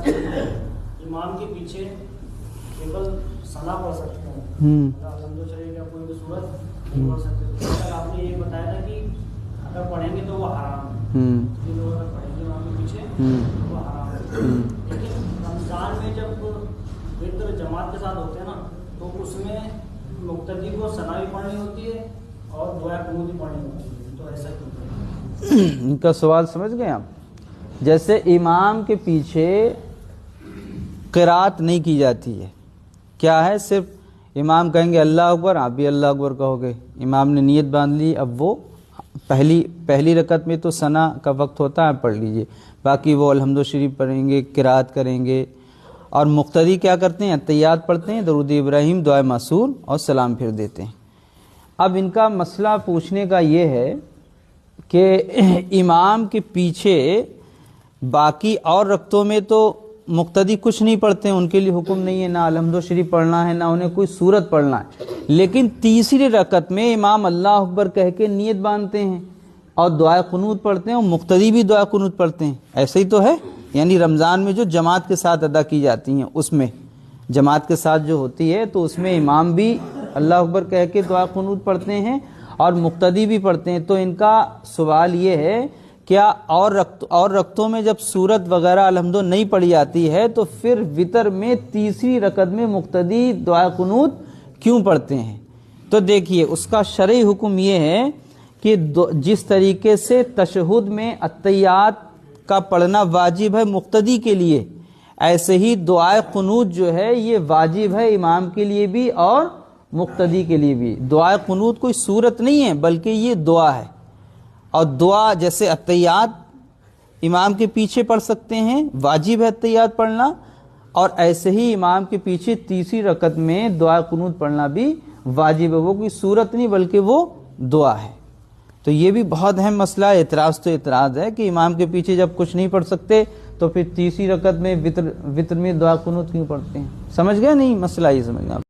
امام کے پیچھے کیول ثنا پڑھ سکتے ہیں، الحمد شریف یا کوئی بھی صورت نہیں پڑھ سکتے. تو آپ نے یہ بتایا تھا کہ اگر پڑھیں گے تو وہ حرام ہے، جو لوگ اگر پڑھیں گے امام کے پیچھے تو وہ حرام ہے. لیکن رمضان میں جب وطر جماعت کے ساتھ ہوتے ہیں نا تو اس میں مقتدی کو ثنا بھی پڑھنی ہوتی ہے اور دعا قنوت بھی پڑھنی ہوتی ہے. تو ایسا کیوں؟ ان کا سوال سمجھ گئے آپ؟ جیسے امام کے پیچھے قرات نہیں کی جاتی ہے، کیا ہے، صرف امام کہیں گے اللہ اکبر، آپ بھی اللہ اکبر کہو گے، امام نے نیت باندھ لی، اب وہ پہلی رکعت میں تو ثنا کا وقت ہوتا ہے، پڑھ لیجئے، باقی وہ الحمد شریف پڑھیں گے، قرات کریں گے، اور مقتدی کیا کرتے ہیں، اتحیات پڑھتے ہیں، درود ابراہیم، دعائے معصور اور سلام پھر دیتے ہیں. اب ان کا مسئلہ پوچھنے کا یہ ہے کہ امام کے پیچھے باقی اور رکعتوں میں تو مقتدی کچھ نہیں پڑھتے ہیں، ان کے لیے حکم نہیں ہے، نہ الحمد شریف پڑھنا ہے، نہ انہیں کوئی سورت پڑھنا ہے. لیکن تیسری رکعت میں امام اللہ اکبر کہہ کے نیت باندھتے ہیں اور دعائے قنوت پڑھتے ہیں، اور مقتدی بھی دعائے قنوت پڑھتے ہیں. ایسے ہی تو ہے، یعنی رمضان میں جو جماعت کے ساتھ ادا کی جاتی ہیں، اس میں جماعت کے ساتھ جو ہوتی ہے تو اس میں امام بھی اللہ اکبر کہہ کے دعائے قنوت پڑھتے ہیں اور مقتدی بھی پڑھتے ہیں. تو ان کا سوال یہ ہے، کیا اور رکعتوں میں جب سورت وغیرہ الحمد نہیں پڑھی جاتی ہے تو پھر وطر میں تیسری رکعت میں مقتدی دعائے قنوت کیوں پڑھتے ہیں؟ تو دیکھیے، اس کا شرعی حکم یہ ہے کہ جس طریقے سے تشہد میں اتحیات کا پڑھنا واجب ہے مقتدی کے لیے، ایسے ہی دعائے قنوت جو ہے یہ واجب ہے امام کے لیے بھی اور مقتدی کے لیے بھی. دعائے قنوت کوئی سورت نہیں ہے بلکہ یہ دعا ہے، اور دعا جیسے اتحیات امام کے پیچھے پڑھ سکتے ہیں، واجب ہے اتحیات پڑھنا، اور ایسے ہی امام کے پیچھے تیسری رکعت میں دعائے قنوت پڑھنا بھی واجب ہے. وہ کوئی سورت نہیں بلکہ وہ دعا ہے. تو یہ بھی بہت اہم مسئلہ ہے. اعتراض تو اعتراض ہے کہ امام کے پیچھے جب کچھ نہیں پڑھ سکتے تو پھر تیسری رکعت میں وطر میں دعا قنوت کیوں پڑھتے ہیں؟ سمجھ گئے نہیں مسئلہ؟ یہ سمجھ گئے آپ؟